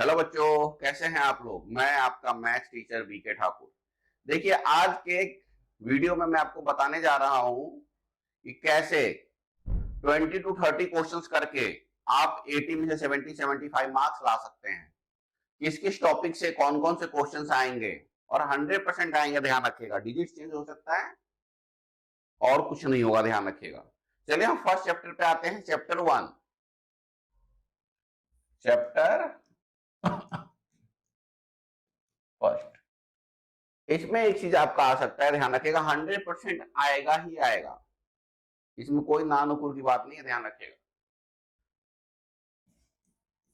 Hello बच्चों, कैसे हैं आप लोग। मैं आपका मैथ्स टीचर बीके ठाकुर। देखिए, आज के वीडियो में मैं आपको बताने जा रहा हूं कि कैसे 20 to 30 क्वेश्चंस करके आप 80 में से 70-75 मार्क्स ला सकते हैं। किस किस टॉपिक से कौन कौन से क्वेश्चंस आएंगे और 100% आएंगे। ध्यान रखिएगा, डिजिट चेंज हो सकता है और कुछ नहीं होगा, ध्यान रखिएगा। चलिए हम फर्स्ट चैप्टर पे आते हैं। Chapter 1, chapter first. इसमें एक चीज आपका आ सकता है, ध्यान रखिएगा, 100% आएगा ही आएगा। इसमें कोई नानुकुर की बात नहीं है, ध्यान रखिएगा।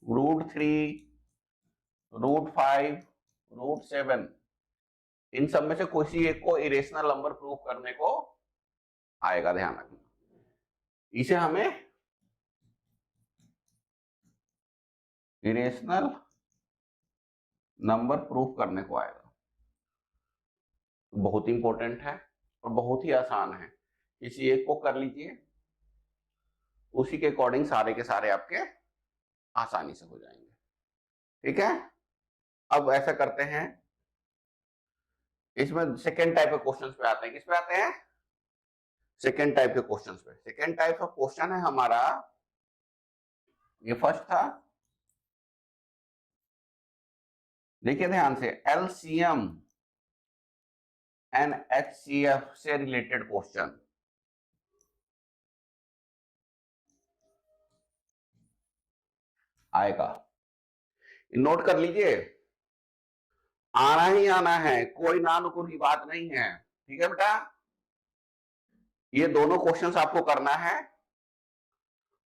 √3, √5, √7, इन सब में से किसी एक को इरेशनल नंबर प्रूव करने को आएगा, ध्यान रखना। इसे हमें इरेशनल नंबर प्रूव करने को आएगा। बहुत इंपॉर्टेंट है और बहुत ही आसान है। किसी एक को कर लीजिए, उसी के अकॉर्डिंग सारे के सारे आपके आसानी से हो जाएंगे। ठीक है, अब ऐसा करते हैं, इसमें सेकेंड टाइप के क्वेश्चंस पे आते हैं। किस पे आते हैं? सेकेंड टाइप के क्वेश्चंस पे। सेकेंड टाइप ऑफ क्वेश्चन है हमारा, ये फर्स्ट था। देखिए ध्यान से, एलसीएम एंड एचसीएफ से रिलेटेड क्वेश्चन आएगा। नोट कर लीजिए, आना ही आना है, कोई नानुकुर की बात नहीं है। ठीक है बेटा, ये दोनों क्वेश्चंस आपको करना है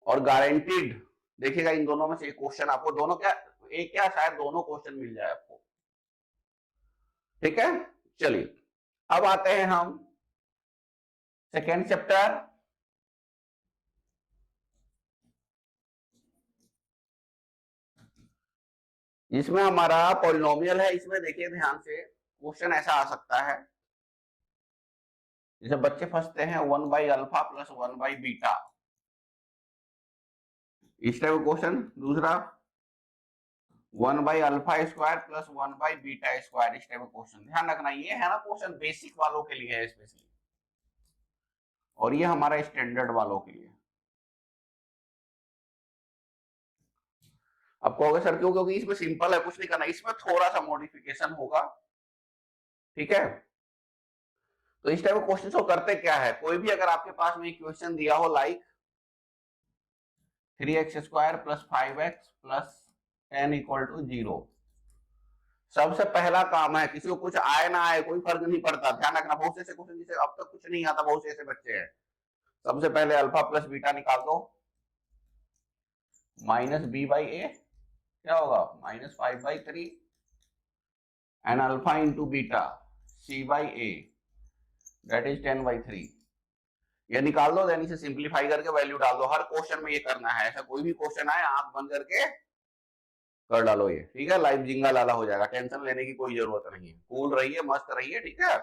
और गारंटीड। देखिएगा, इन दोनों में से एक क्वेश्चन आपको, दोनों क्या, एक क्या शायद दोनों क्वेश्चन मिल जाए आपको। ठीक है, चलिए अब आते हैं हम सेकेंड चैप्टर। इसमें हमारा पॉलिनोमियल है। इसमें देखिए ध्यान से, क्वेश्चन ऐसा आ सकता है, जैसे बच्चे फंसते हैं 1/α + 1/β, इस टाइप का क्वेश्चन। दूसरा 1/α² + 1/β², इस टाइप का क्वेश्चन। ध्यान रखना, ये है ना क्वेश्चन बेसिक वालों के लिए है स्पेशली, और ये हमारा स्टैंडर्ड वालों के लिए। अब कहोगे सर क्यों? क्योंकि इसमें सिंपल है, कुछ नहीं करना, इसमें थोड़ा सा मॉडिफिकेशन होगा। ठीक है, तो इस टाइप के क्वेश्चन को करते क्या है, कोई भी अगर आपके पास में इक्वेशन दिया हो लाइक 3x² + 5x + 10 = 0, सबसे पहला काम है, किसी को कुछ आए ना आए कोई फर्क नहीं पड़ता। ध्यान रखना, बहुत से ऐसे क्वेश्चन जिसे अब तक कुछ नहीं आता, बहुत से ऐसे बच्चे हैं। सबसे पहले अल्फा प्लस बीटा निकाल दो, -b/a क्या होगा, -5/3, and alpha into beta c/a that is 10/3। ये निकाल दो, देन इसे सिंप्लीफाई करके वैल्यू डाल दो। हर क्वेश्चन में ये करना है, ऐसा कोई भी क्वेश्चन आए आंख बंद करके कर डालो ये। ठीक है, लाइव जिंगा लाला हो जाएगा, टेंशन लेने की कोई जरूरत नहीं है। कूल रहिए, मस्त रहिए। ठीक है,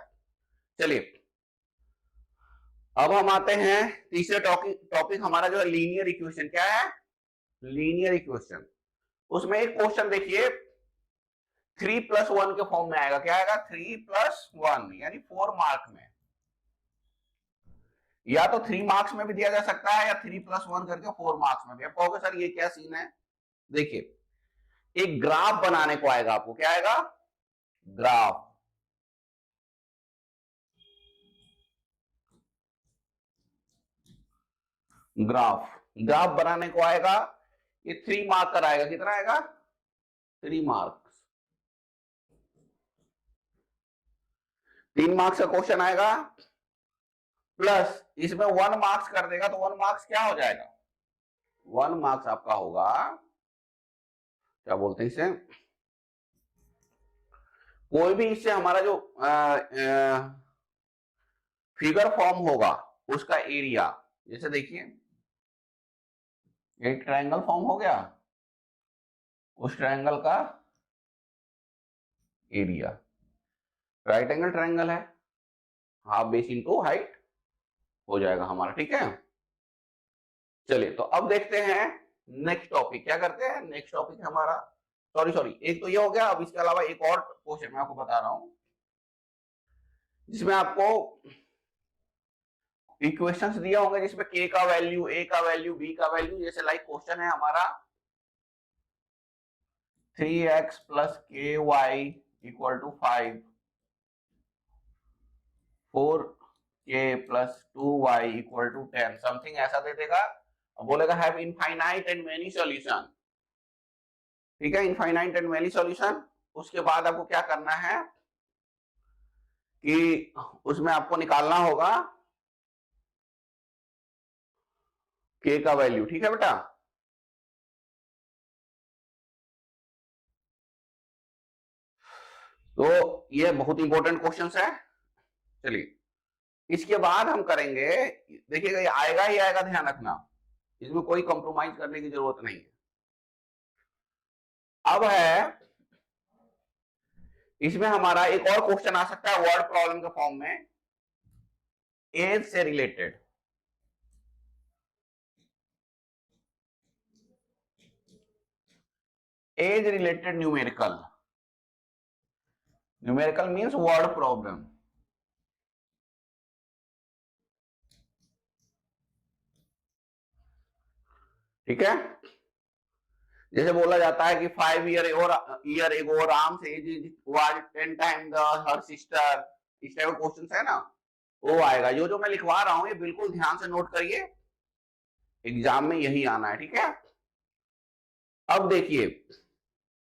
चलिए अब हम आते हैं तीसरे टॉपिक हमारा जो है लीनियर इक्वेशन। क्या है? Linear equation. उसमें एक क्वेश्चन देखिए, 3+1 के फॉर्म में आएगा। क्या आएगा? 3+1, यानी 4 मार्क में। या तो 3 मार्क्स में भी दिया जा सकता है, या 3+1 करके 4 मार्क्स में भी। अब कहोगे सर ये क्या सीन है? देखिए, एक ग्राफ बनाने को आएगा आपको। क्या आएगा? ग्राफ। ग्राफ बनाने को आएगा। ये 3 मार्क का आएगा। कितना आएगा? 3 मार्क्स। 3 मार्क्स का क्वेश्चन आएगा, प्लस इसमें 1 मार्क्स कर देगा, तो 1 मार्क्स क्या हो जाएगा? 1 मार्क्स आपका होगा, क्या बोलते हैं इसे, कोई भी इससे हमारा जो फिगर फॉर्म होगा उसका एरिया। जैसे देखिए, एक ट्रायंगल फॉर्म हो गया, उस ट्रायंगल का एरिया। राइट एंगल ट्रायंगल है, हाफ बेस इनटू हाइट हो जाएगा हमारा। ठीक है, चलिए तो अब देखते हैं नेक्स्ट टॉपिक। क्या करते हैं? नेक्स्ट टॉपिक हमारा सॉरी सॉरी, एक तो ये हो गया। अब इसके अलावा एक और क्वेश्चन मैं आपको बता रहा हूं जिसमें आपको इक्वेशंस दिए होंगे जिसमें k का वैल्यू, a का वैल्यू, b का वैल्यू, जैसे लाइक क्वेश्चन है हमारा 3x plus ky equal to 5, 4k plus 2y equal to 10, something ऐसा दे देगा। बोलेगा have infinite and many solution. ठीक है, इनफाइनाइट एंड मेनी सॉल्यूशन। उसके बाद आपको क्या करना है कि उसमें आपको निकालना होगा k का वैल्यू। ठीक है बेटा, तो ये बहुत इंपॉर्टेंट क्वेश्चंस है। चलिए इसके बाद हम करेंगे, देखिएगा ये आएगा ही आएगा, ध्यान रखना, इसमें कोई कॉम्प्रोमाइज करने की जरूरत नहीं है। अब है इसमें हमारा एक और क्वेश्चन आ सकता है वर्ड प्रॉब्लम के फॉर्म में, एज से related. Age related numerical, numerical means word problem. ठीक है, जैसे बोला जाता है कि 5 year ago Ram's age was 10 time the her sister, इस टाइप का क्वेश्चन है ना, वो आएगा। जो जो मैं लिखवा रहा हूं ये बिल्कुल ध्यान से नोट करिए, एग्जाम में यही आना है। ठीक है, अब देखिए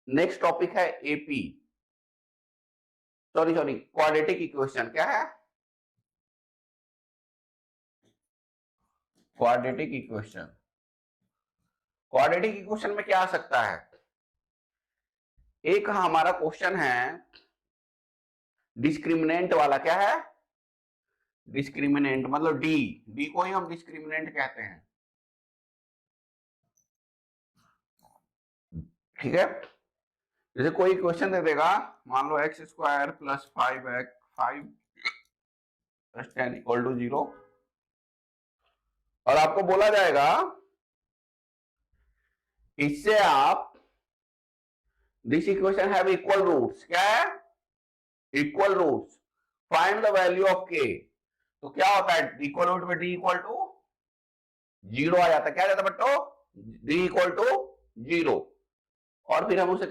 नेक्स्ट टॉपिक है AP, sorry sorry quadratic equation. क्या है? Quadratic equation. क्वाड्रेटिक इक्वेशन में क्या आ सकता है? एक हमारा क्वेश्चन है डिस्क्रिमिनेंट वाला। क्या है? डिस्क्रिमिनेंट मतलब डी, डी को ही हम डिस्क्रिमिनेंट कहते हैं। ठीक है, जैसे कोई क्वेश्चन दे देगा, मान लो x square plus 5x 5 plus 10 equal to 0, और आपको बोला जाएगा इससे आप this equation have equal roots. क्या है? Equal roots, find the value of k. तो क्या होता है, इक्वल रूट में डी इक्वल टू 0 आ जाता है। क्या आ जाता है बच्चों? D equal to 0। और फिर हम उसे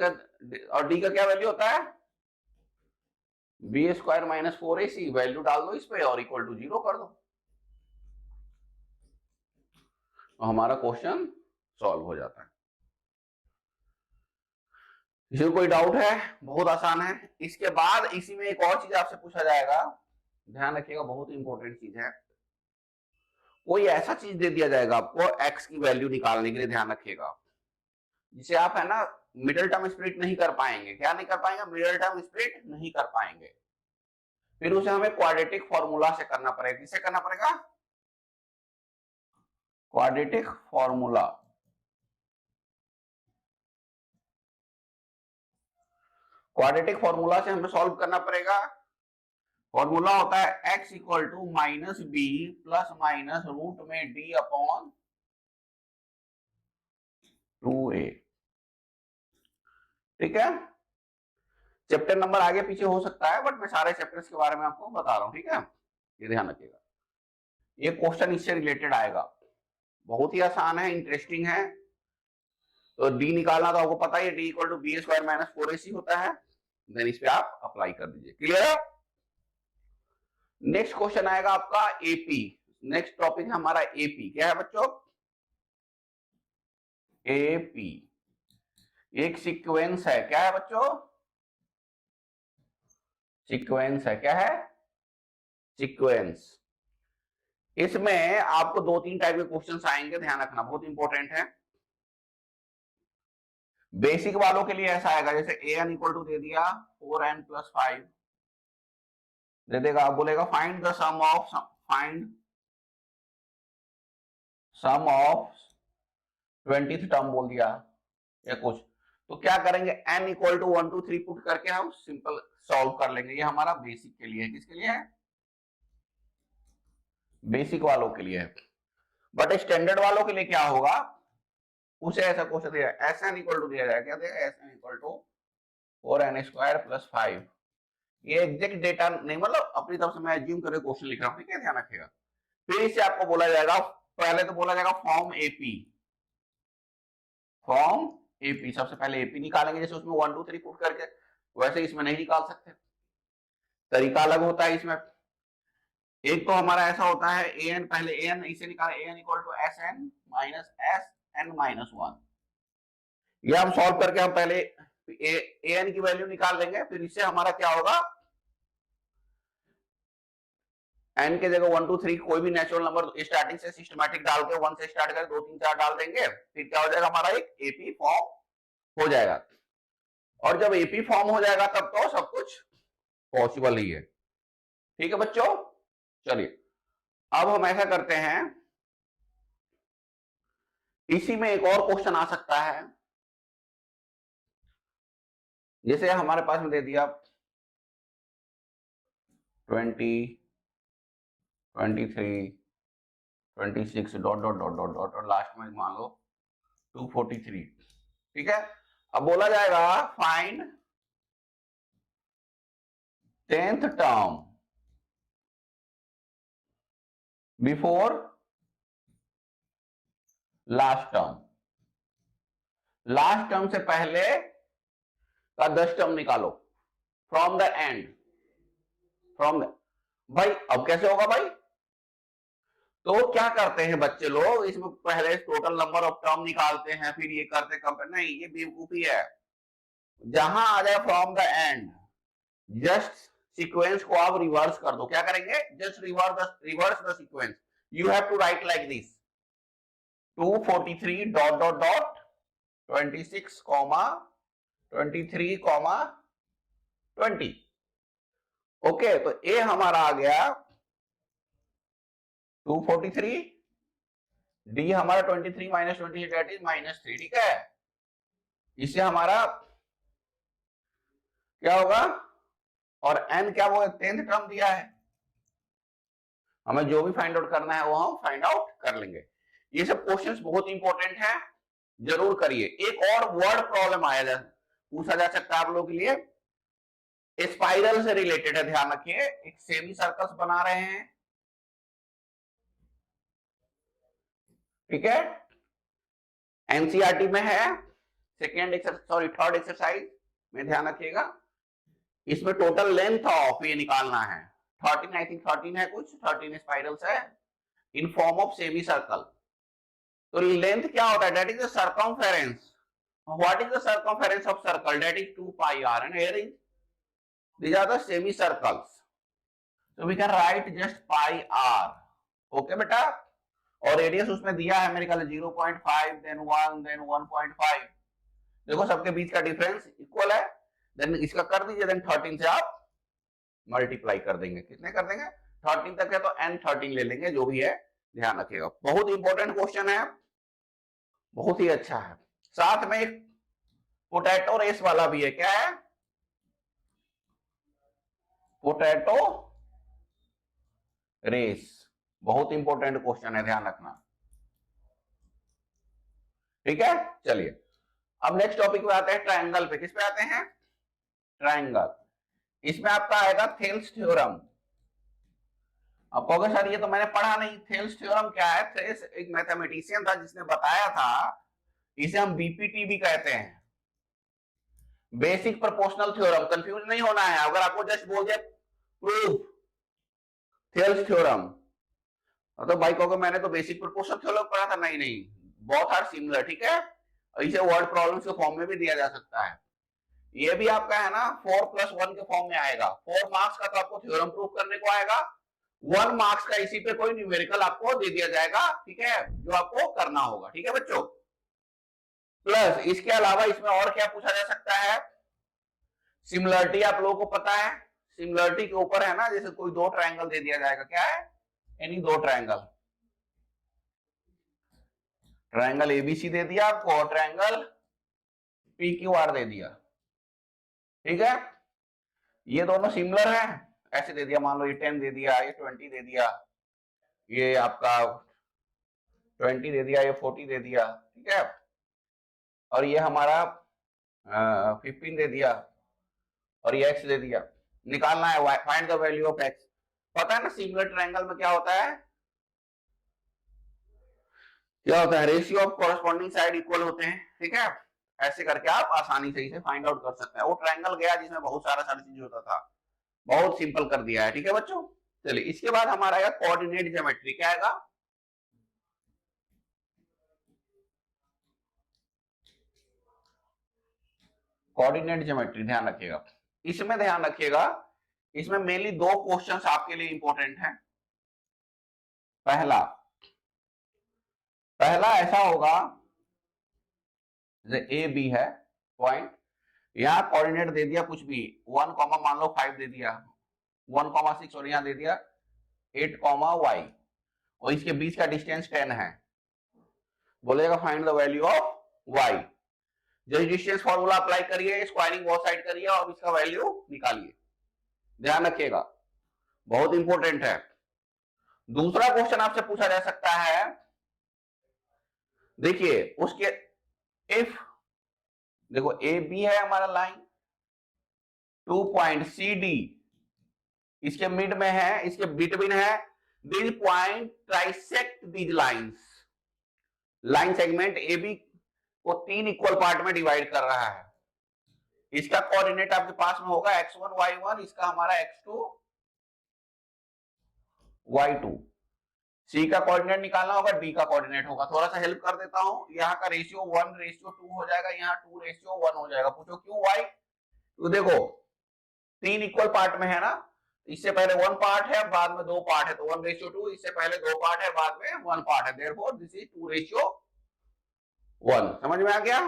और डी का क्या वैल्यू होता है? B square minus 4ac, value डाल दो इस पे और इक्वल टू 0 कर दो, तो हमारा क्वेश्चन सॉल्व हो जाता है। इसमें कोई डाउट है? बहुत आसान है। इसके बाद इसी में एक और चीज आपसे पूछा जाएगा, ध्यान रखिएगा, बहुत इंपॉर्टेंट चीज है। कोई ऐसा चीज दे दिया जाएगा आपको एक्स की वैल्यू निकालने के लिए, ध्यान रखिएगा, जिसे आप है ना मिडिल टर्म स्प्लिट नहीं कर पाएंगे। क्या नहीं कर पाएंगे? मिडिल टर्म स्प्लिट नहीं कर पाएंगे। फिर उसे हमें क्वाड्रेटिक फॉर्मूला से करना पड़ेगा। किससे करना पड़ेगा? Quadratic formula. क्वाड्रेटिक फॉर्मूला से हमें सॉल्व करना पड़ेगा। फॉर्मूला होता है x equal to minus B plus minus root में डी अपॉन 2a। ठीक है, चैप्टर नंबर आगे पीछे हो सकता है, बट मैं सारे चैप्टर्स के बारे में आपको बता रहा हूं। ठीक है, ये ध्यान रखिएगा, ये क्वेश्चन इससे रिलेटेड आएगा। बहुत ही आसान है, इंटरेस्टिंग है। तो डी निकालना तो आपको पता ही है, D equal to B square minus 4ac होता है। देन इस पे आप अप्लाई कर दीजिए। क्लियर है? नेक्स्ट क्वेश्चन आएगा आपका एपी। नेक्स्ट टॉपिक है हमारा एपी। क्या है बच्चों? एपी एक सीक्वेंस है। क्या है बच्चों? सीक्वेंस है। क्या है? सीक्वेंस। इसमें आपको 2-3 टाइप के क्वेश्चंस आएंगे, ध्यान रखना, बहुत इंपॉर्टेंट है। बेसिक वालों के लिए ऐसा आएगा, जैसे an इक्वल टू दे दिया 4n प्लस 5 दे देगा, आप बोलेगा find the sum of 20th term बोल दिया या कुछ, तो क्या करेंगे, n इक्वल टू 1 2 3 पुट करके हम सिंपल सॉल्व कर लेंगे। ये हमारा बेसिक के लिए है। किसके लिए है? बेसिक वालों के लिए है। बट स्टैंडर्ड वालों के लिए क्या होगा, उसे ऐसा क्वेश्चन दिया एस एन इक्वल टू दिया जाएगा, क्या देगा, S N equal to 4n² + 5। ये एग्जैक्ट डेटा नहीं, मतलब अपनी तरफ से मैं एज्यूम करके क्वेश्चन लिख रहा हूँ, ठीक है, ध्यान रखिएगा। फिर इससे आपको बोला जाएगा, पहले तो बोला जाएगा फॉर्म एपी, फॉर्म एपी, सबसे पहले एपी निकालेंगे, जैसे उसमें 1 2 3 पुट करके, वैसे इसमें नहीं निकाल सकते, तरीका अलग होता है इसमें। एक तो हमारा ऐसा होता है an, पहले an इसे निकाले, an equal to S N minus S N minus 1। ये हम सॉल्व करके हम पहले an की वैल्यू निकाल लेंगे, फिर इससे हमारा क्या होगा, n के जगह 1 2 3 कोई भी नेचुरल नंबर स्टार्टिंग से सिस्टमैटिक डाल के 1 से स्टार्ट करके 2 3 4 डाल देंगे, फिर क्या हो जाएगा, हमारा एक एपी फॉर्म हो जाएगा। और जब एपी फॉर्म हो जाएगा तब तो सब कुछ पॉसिबल ही है, ठीक है बच्चों। चलिए अब हम ऐसा करते हैं, इसी में एक और क्वेश्चन आ सकता है, जैसे हमारे पास में दे दिया 20 23 26 dot dot dot dot dot और लास्ट में मान लो 243, ठीक है। अब बोला जाएगा find 10th term before last term, last term से पहले का 10 टर्म निकालो from the and, from the, भाई अब कैसे होगा भाई, तो क्या करते हैं बच्चे लोग, इसमें पहले टोटल नंबर ऑफ टर्म निकालते हैं, फिर ये करते कंपेयर, नहीं ये बेवकूफी है। जहां आ जाए from the end, just sequence को आप रिवर्स कर दो, क्या करेंगे, just reverse the sequence, you have to write like this 243 dot dot dot 26 comma 23 comma 20, okay. तो ए हमारा आ गया 243, डी हमारा 23 माइनस 20 दैट इज -3, ठीक है। इससे हमारा क्या होगा, और n क्या वो 10th टर्म दिया है, हमें जो भी फाइंड आउट करना है वो हम फाइंड आउट कर लेंगे। ये सब क्वेश्चंस बहुत इंपॉर्टेंट है, जरूर करिए। एक और वर्ड प्रॉब्लम आया पूछा जा सकता है आप लोगों के लिए, स्पाइरल से रिलेटेड है, ध्यान रखिए। एक सेमी सर्कल्स बना रहे हैं, ठीक है, एनसीईआरटी में है, थर्ड एक्सरसाइज में ध्यान रखिएगा। इसमें टोटल लेंथ ऑफ ये निकालना है 13, आई थिंक 13 है, कुछ 13 स्पाइरल्स है in form of semi circle. तो लेंथ क्या होता है, that is the circumference, what is the circumference of circle, that is 2 pi r, and here is these are the semicircles, so we can write just pi r, okay बेटा। और radius उसमें दिया है मेरे ख्याल 0.5 देन 1 देन 1.5, देखो सबके बीच का डिफरेंस इक्वल है, देन इसका कर दीजिए, देन 13 से आप मल्टीप्लाई कर देंगे, कितने कर देंगे, 13 तक है तो n13 ले लेंगे, जो भी है ध्यान रखिएगा। बहुत इंपॉर्टेंट क्वेश्चन है, बहुत ही अच्छा है। साथ में एक पोटैटो रेस वाला भी है, क्या है, पोटैटो रेस, बहुत इंपॉर्टेंट क्वेश्चन है, ध्यान रखना, ठीक है। चलिए अब नेक्स्ट टॉपिक पे आते हैं, ट्रायंगल पे। किस पे आते हैं, ट्रायंगल। इसमें आपका आएगा थेल्स थ्योरम। अब कहोगे सर ये तो मैंने पढ़ा नहीं, थेल्स थ्योरम क्या है, थेल्स एक मैथमेटिशियन था जिसने बताया था, इसे हम बीपीटी भी कहते हैं, बेसिक प्रोपोर्शनल थ्योरम। कंफ्यूज नहीं होना है, अगर आपको जस्ट बोल दिया प्रूफ थेल्स थ्योरम, तो भाई कहोगे मैंने तो बेसिक प्रोपोर्शनल थ्योरम पढ़ा था, नहीं नहीं, बोथ आर सिमिलर, ठीक है। इसे वर्ड प्रॉब्लम्स के फॉर्म में भी दिया जा सकता है। ये भी आपका है ना 4+1 के फॉर्म में आएगा, 4 मार्क्स का तो आपको थ्योरम प्रूफ करने को आएगा, 1 मार्क्स का इसी पे कोई न्यूमेरिकल आपको दे दिया जाएगा, ठीक है, जो आपको करना होगा, ठीक है बच्चों। प्लस इसके अलावा इसमें और क्या पूछा जा सकता है, सिमिलरिटी आप लोगों को पता है, सिमिलरिटी के ऊपर है ना, जैसे कोई दो ट्रायंगल दे दिया जाएगा, क्या है, एनी दो ट्रायंगल, ट्रायंगल एबीसी दे दिया आपको और ट्रायंगल पीक्यूआर दे दिया, ठीक है, ये दोनों सिमिलर है, ऐसे दे दिया, मान लो ये 10 दे दिया, ये 20 दे दिया, ये आपका 20 दे दिया, ये 40 दे दिया, ठीक है। और ये हमारा 15 दे दिया और ये x दे दिया, निकालना है find the value of x। पता है ना सिमिलर ट्रायंगल में क्या होता है, ratio of corresponding side equal होते हैं, ठीक है। ऐसे करके आप आसानी से इसे फाइंड आउट कर सकते हैं। वो ट्रायंगल गया जिसमें बहुत सारा चीज होता था, बहुत सिंपल कर दिया है, ठीक है बच्चों। चलिए इसके बाद हमारा आएगा कोऑर्डिनेट ज्योमेट्री। क्या आएगा, कोऑर्डिनेट ज्योमेट्री। ध्यान रखिएगा, इसमें ध्यान रखिएगा, इसमें मेनली दो क्वेश्चंस आपके लिए इंपॉर्टेंट हैं। पहला ऐसा होगा, ए बी है पॉइंट, यहां कोऑर्डिनेट दे दिया कुछ भी 1, मान लो 5 दे दिया, 1,6 और यहां दे दिया 8, y, और इसके बीच का डिस्टेंस 10 है। बोलेगा find the value of y। जो डिस्टेंस फॉर्मूला अप्लाई करिए, स्क्वायरिंग बोथ साइड करिए और इसका वैल्यू निकालिए। ध्यान रखिएगा, बहुत इंपॉर्टेंट है। दूसरा क्वेश्चन आपसे पूछा जा सकता है, देखिए उसके इफ, देखो ए बी है हमारा लाइन, 2 पॉइंट सी डी इसके मिड में है, इसके बिटवीन है, this point trisect these lines. Line segment A B को 3 इक्वल पार्ट में डिवाइड कर रहा है। इसका कोऑर्डिनेट आपके पास में होगा x1 y1, इसका हमारा x2 y2। सी का कोऑर्डिनेट निकालना होगा, डी का कोऑर्डिनेट होगा। थोड़ा सा हेल्प कर देता हूं, यहाँ का रेशियो 1:2 हो जाएगा, यहाँ 2:1 हो जाएगा। पूछो क्यों वाई, तो देखो 3 इक्वल पार्ट में है ना, इससे पहले 1 पार्ट है, बाद में 2 पार्ट है, तो 1:2, इससे पहले 2 पार्ट है, बाद में 1 पार्ट है, देयरफॉर दिस इज 2:1। समझ में आ गया,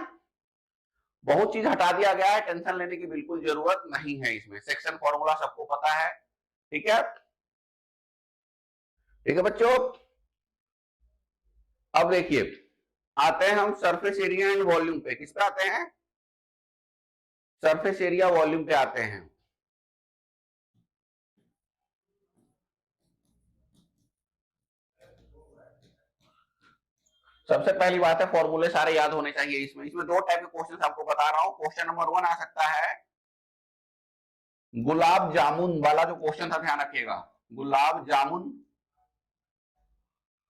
बहुत चीज हटा दिया गया है, टेंशन लेने की बिल्कुल जरूरत नहीं है इसमें। सेक्शन फॉर्मूला सबको पता है, ठीक है, ठीक है बच्चों। अब देखिए आते हैं हम सरफेस एरिया एंड वॉल्यूम पे। किस पे आते हैं, सरफेस एरिया वॉल्यूम पे आते हैं। सबसे पहली बात है, फॉर्मूले सारे याद होने चाहिए इसमें। इसमें 2 टाइप के क्वेश्चन आपको बता रहा हूं। क्वेश्चन नंबर 1 आ सकता है गुलाब जामुन वाला, जो क्वेश्चन था ध्यान रखिएगा, गुलाब जामुन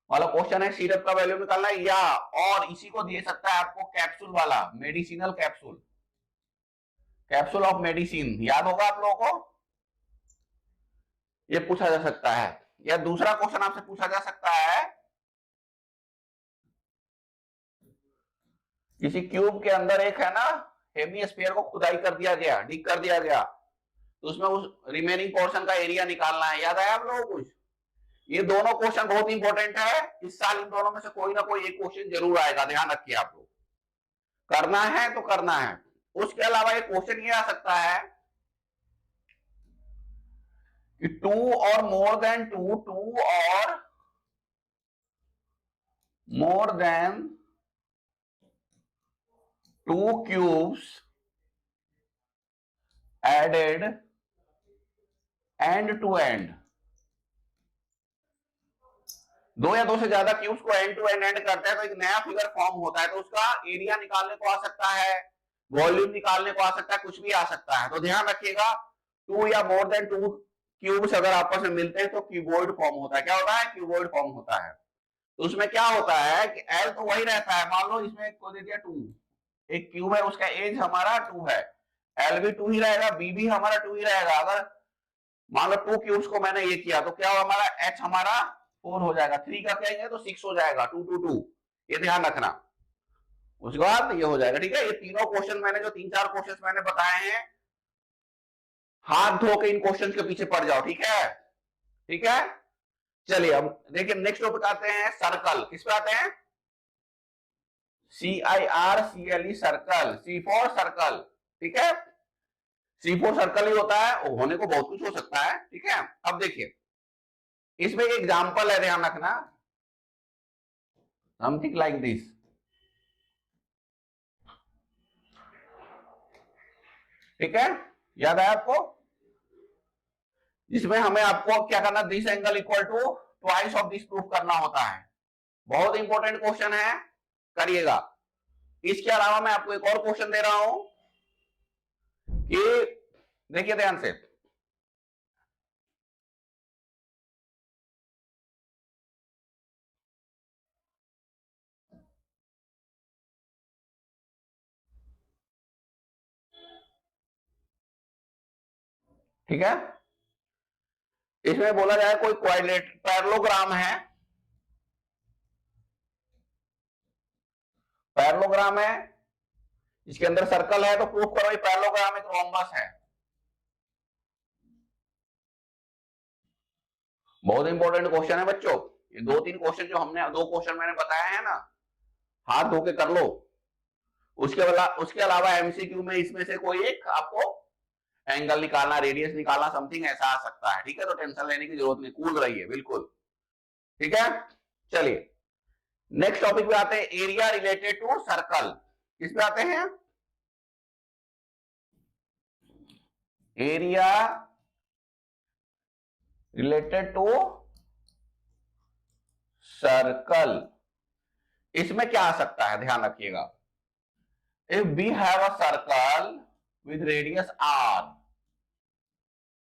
वाला क्वेश्चन है, सिरप का वैल्यू निकालना है, या और इसी को दे सकता है आपको कैप्सूल वाला, medicinal capsule, capsule of medicine, याद होगा आप लोगों को, ये पूछा जा सकता है। या दूसरा क्वेश्चन आपसे पूछा जा सकता है, किसी क्यूब के अंदर एक है ना हेमिस्फीयर को खुदाई कर दिया गया, डिग कर दिया गया, तो उसमें उस रिमेनिंग पोर्शन का एरिया निकालना है। याद आया आप लोगों को कुछ, ये दोनों क्वेश्चन बहुत इंपॉर्टेंट है, इस साल इन दोनों में से कोई ना कोई एक क्वेश्चन जरूर आएगा, ध्यान रखिए आप लोग, करना है तो करना है। उसके अलावा एक क्वेश्चन ये आ सकता है कि 2 और मोर देन 2 और more than 2 cubes added end to end, 2 या 2 से ज्यादा क्यूब्स को एंड टू एंड करते हैं तो एक नया फिगर फॉर्म होता है, तो उसका एरिया निकालने को आ सकता है, वॉल्यूम निकालने को आ सकता है, कुछ भी आ सकता है। तो ध्यान रखिएगा, 2 या मोर देन 2 क्यूब्स अगर आपस में मिलते हैं तो क्यूबॉइड फॉर्म होता है। क्या होता है, क्यूबॉइड फॉर्म होता है। तो उसमें क्या होता है कि एल तो वही रहता है, मान लो इसमें को दे दिया 2, एक क्यूब है, उसका एज हमारा 2 है, एल भी 2 ही रहेगा, बी भी हमारा 2 ही रहेगा। अगर मान लो 2 क्यूब्स को मैंने ये किया तो क्या हमारा एच हमारा 4 हो जाएगा, 3 का कहेंगे तो 6 हो जाएगा, 2 2 2, ये ध्यान रखना। उसके बाद ये हो जाएगा, ठीक है। ये तीनों क्वेश्चन मैंने जो 3-4 क्वेश्चन मैंने बताए हैं, हाथ धो के इन क्वेश्चन के पीछे पड़ जाओ, ठीक है, ठीक है। चलिए अब देखिए नेक्स्ट टॉपिक आते हैं, सर्कल। किस पे आते हैं, CIRCLE, circle, C for circle, ठीक है, C फॉर सर्कल ही होता है, होने को बहुत कुछ हो सकता है, ठीक है। अब देखिए इसमें एक एग्जांपल है, ध्यान रखना, समथिंग लाइक दिस, ठीक है, याद है आपको, जिसमें हमें आपको क्या करना, this angle equal to twice of this proof करना होता है। बहुत इंपॉर्टेंट क्वेश्चन है, करिएगा। इसके अलावा मैं आपको एक और क्वेश्चन दे रहा हूं कि देखिए ध्यान से, ठीक है। इसमें बोला जाए कोई क्वाड्रेट पैरेललोग्राम है, पैरेललोग्राम है, इसके अंदर सर्कल है, तो प्रूफ करो ये पैरेललोग्राम एक रोम्बस है। बहुत इंपॉर्टेंट क्वेश्चन है बच्चों, ये दो तीन क्वेश्चन जो हमने, दो क्वेश्चन मैंने बताया है ना, हाथ धो के कर लो। उसके अलावा एमसीक्यू में इसमें से कोई एक आपको एंगल निकालना, रेडियस निकालना, समथिंग ऐसा आ सकता है, ठीक है। तो टेंशन लेने की जरूरत नहीं, कूल रहिए बिल्कुल, ठीक है। चलिए नेक्स्ट टॉपिक पे आते हैं, एरिया रिलेटेड टू सर्कल। किस पे आते हैं? Area related to circle. इसमें क्या आ सकता है, ध्यान रखिएगा। If we have a circle with radius r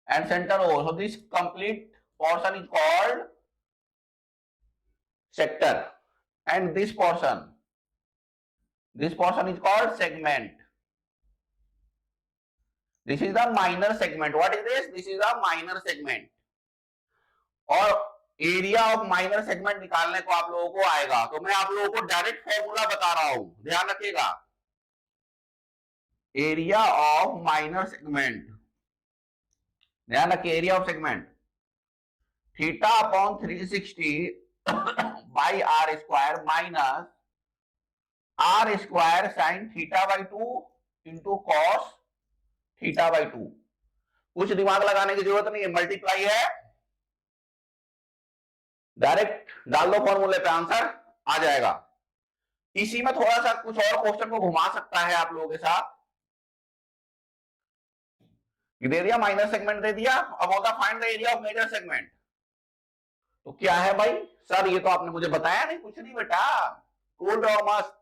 and center O, so this complete portion is called sector, and this portion is called segment. This is the minor segment. What is this? This is a minor segment. और area of minor segment निकालने को आप लोगों को आएगा, तो मैं आप लोगों को डायरेक्ट फॉर्मूला बता रहा हूं, ध्यान रखिएगा। एरिया ऑफ माइनर सेगमेंट, ध्यान रखिए, area of segment theta upon 360 by R square minus R square sine theta by 2 into cos theta by 2। कुछ दिमाग लगाने की जरूरत नहीं है, मल्टीप्लाई है, डायरेक्ट डाल दो फॉर्मूले पे, आंसर आ जाएगा। इसी में थोड़ा सा कुछ और क्वेश्चन को घुमा सकता है आप लोगों के साथ। दे दिया माइनर सेगमेंट दे दिया, अब होगा find the area of major segment. तो क्या है भाई सर, ये तो आपने मुझे बताया नहीं। कुछ नहीं बेटा, कूल रहो मस्त।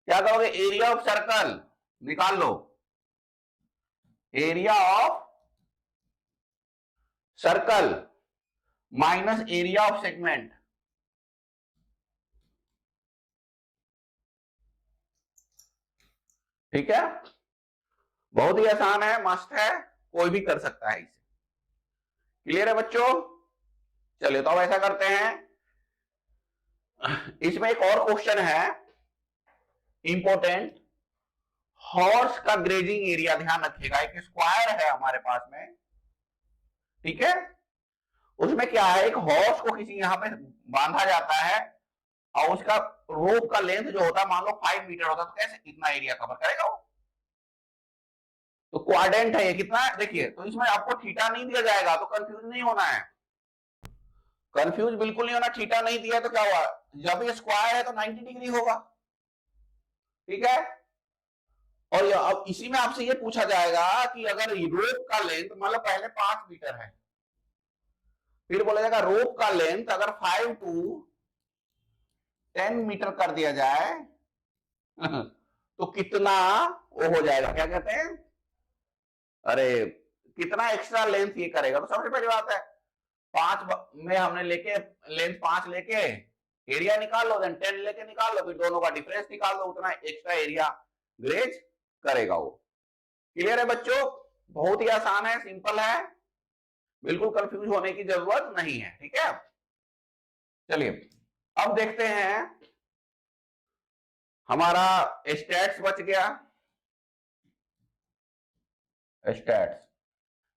क्या करोगे, एरिया ऑफ सर्कल निकाल लो, area of circle minus area of segment. ठीक है, बहुत ही आसान है, मस्त है, कोई भी कर सकता है इसे। क्लियर है बच्चों? चलिए तो अब ऐसा करते हैं, इसमें एक और क्वेश्चन है इंपॉर्टेंट, हॉर्स का ग्रेजिंग एरिया। ध्यान रखिएगा, एक स्क्वायर है हमारे पास में, ठीक है। उसमें क्या है, एक हॉर्स को किसी यहां पे बांधा जाता है और उसका रोप का लेंथ जो होता है मान लो 5 मीटर होता है, तो कैसे कितना एरिया कवर करेगा वो? तो क्वाड्रेंट है ये, कितना है देखिए। तो इसमें आपको थीटा नहीं दिया जाएगा, तो कंफ्यूज नहीं होना है, कंफ्यूज बिल्कुल नहीं होना। थीटा नहीं दिया तो क्या हुआ, जब ये स्क्वायर है तो 90 डिग्री होगा, ठीक है। और अब इसी में आपसे ये पूछा जाएगा कि अगर रोप का लेंथ मान लो पहले 5 मीटर है, फिर बोला जाएगा रोप का लेंथ अगर 5 to 10 मीटर कर दिया जाए तो कितना वो हो जाएगा, क्या कहते हैं, अरे कितना एक्स्ट्रा लेंथ ये करेगा। तो सबसे पहली बात है 5 में हमने लेके लेंथ 5 लेके एरिया निकाल लो, देन 10 लेके निकाल लो, फिर दोनों का डिफरेंस निकाल लो, उतना एक्स्ट्रा एरिया ग्रेज करेगा वो। क्लियर है बच्चों? बहुत ही आसान है, सिंपल है, बिल्कुल कंफ्यूज होने की जरूरत नहीं है, ठीक है। चलिए अब देखते हैं, हमारा स्टैट्स बच गया, स्टैट्स।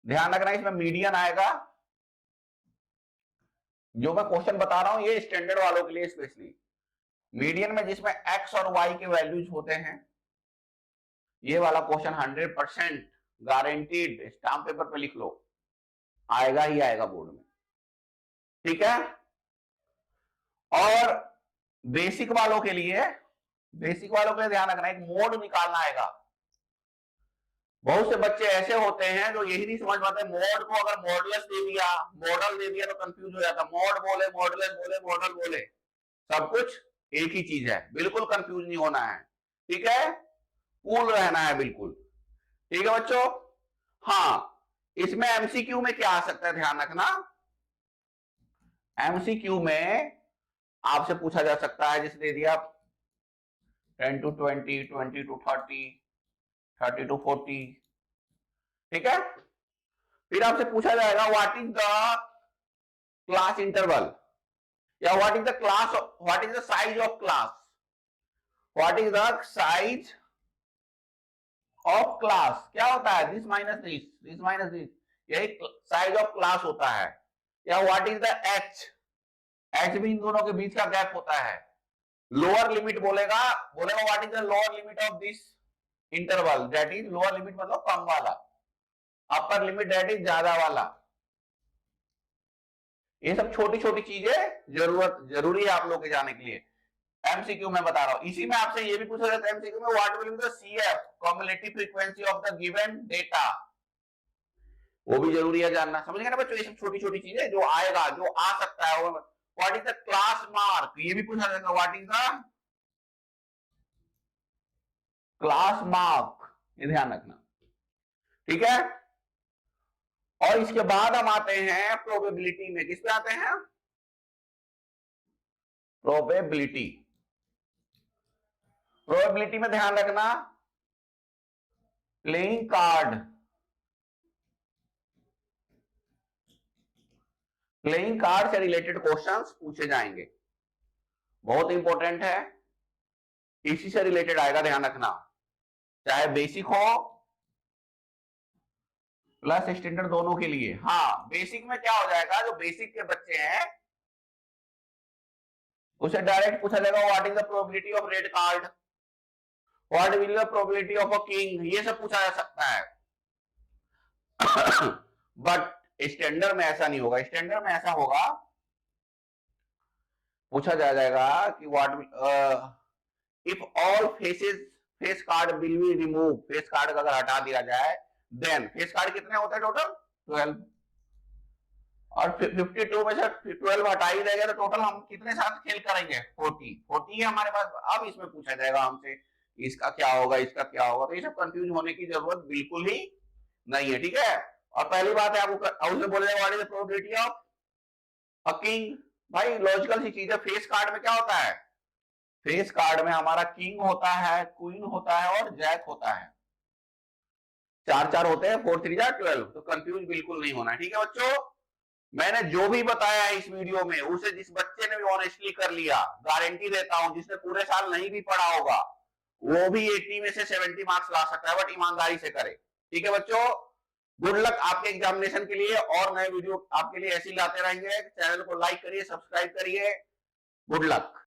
ध्यान रखना इसमें मीडियन आएगा, जो मैं क्वेश्चन बता रहा हूं ये स्टैंडर्ड वालों के लिए स्पेशली। मीडियन में जिसमें एक्स और वाई के वैल्यूज होते हैं, ये वाला क्वेश्चन 100% गारंटीड, स्टाम्प पेपर पे लिख लो, आएगा ही आएगा बोर्ड में, ठीक है। और बेसिक वालों के लिए ध्यान रखना, एक मोड निकालना आएगा। बहुत से बच्चे ऐसे होते हैं जो यही नहीं समझ पाते, मोड को अगर मॉडुलस दे दिया, मॉडल दे दिया तो कंफ्यूज हो जाता। मोड बोले, मॉडुलस बोले, मॉडल बोले, सब कुछ एक ही चीज है, बिल्कुल कंफ्यूज नहीं होना है। ठीक है, कूल रहना है बिल्कुल। ठीक है बच्चों। हाँ, इसमें एमसीक्यू में क्या आ सकता है ध्यान रखना, एमसीक्यू में आपसे पूछा जा सकता है, जैसे दे दिया 10 to 20, 20 to 30, 30 to 40, ठीक है। फिर आपसे पूछा जाएगा what is the class interval, या what is the class, what is the size of class, what is the size of class, क्या होता है, this minus this, this minus this, यही साइज ऑफ क्लास होता है। या what is the H, H भी इन दोनों के बीच का गैप होता है। लोअर लिमिट बोलेगा, बोलेगा what is the lower limit of this interval, that is lower limit मतलब कम वाला, अपर लिमिट दैट इज ज्यादा वाला। ये सब छोटी छोटी चीजें जरूरी है आप लोग के जाने के लिए, एमसीक्यू में बता रहा हूं। इसी में आपसे ये भी पूछा जाता है एमसीक्यू में, what will be the CF, cumulative frequency of the given data, वो भी जरूरी है जानना। समझ गए ना बच्चों, ये सब छोटी छोटी चीजें जो आएगा, जो आ सकता है। What is the class mark, ये भी पूछा जाएगा, what is the class mark, ये ध्यान रखना, ठीक है। और इसके बाद हम आते हैं प्रोबेबिलिटी में, किस पे आते हैं, प्रोबेबिलिटी। प्रोबेबिलिटी में ध्यान रखना, प्लेइंग कार्ड, प्लेइंग कार्ड से रिलेटेड क्वेश्चंस पूछे जाएंगे, बहुत इंपॉर्टेंट है, इसी से रिलेटेड आएगा, ध्यान रखना, चाहे बेसिक हो प्लस स्टैंडर्ड दोनों के लिए। हाँ, बेसिक में क्या हो जाएगा, जो बेसिक के बच्चे हैं उसे डायरेक्ट पूछा जाएगा what is the probability of red card, what will the probability of a king, ये सब पूछा जा सकता है। बट स्टैंडर्ड में ऐसा नहीं होगा, स्टैंडर्ड में ऐसा होगा, पूछा जाएगा कि what if all face card will be remove, face card अगर हटा दिया जाए, देन फेस कार्ड कितने होते हैं टोटल, 12, और 52 में से 12 हटा ही देंगे तो टोटल हम कितने साथ खेल करेंगे, 40 है हमारे पास। अब इसमें पूछा जाएगा हमसे इसका क्या होगा, इसका क्या होगा, तो ये सब कंफ्यूज होने की जरूरत बिल्कुल ही नहीं है, ठीक है। और पहली बात है, आपको बोलेगा what is the probability of a king, भाई लॉजिकल सी चीज है, फेस कार्ड में क्या होता है, फेस कार्ड में हमारा किंग होता है, क्वीन होता है और जैक होता है, 4 होते हैं, 4 3 12, तो कंफ्यूज बिल्कुल नहीं होना है, ठीक है बच्चों। मैंने जो भी बताया है इस वीडियो में, उसे जिस बच्चे ने भी ऑनेस्टली कर लिया, गारंटी देता हूं, जिसने पूरे साल नहीं भी पढ़ा होगा, वो भी 80 में से 70 मार्क्स ला सकता है, बट ईमानदारी से करे, ठीक है बच्चों। गुड लक आपके एग्जामिनेशन के लिए, और नए वीडियो आपके लिए ऐसे ही लाते रहेंगे। चैनल को लाइक करिए, सब्सक्राइब करिए, गुड लक।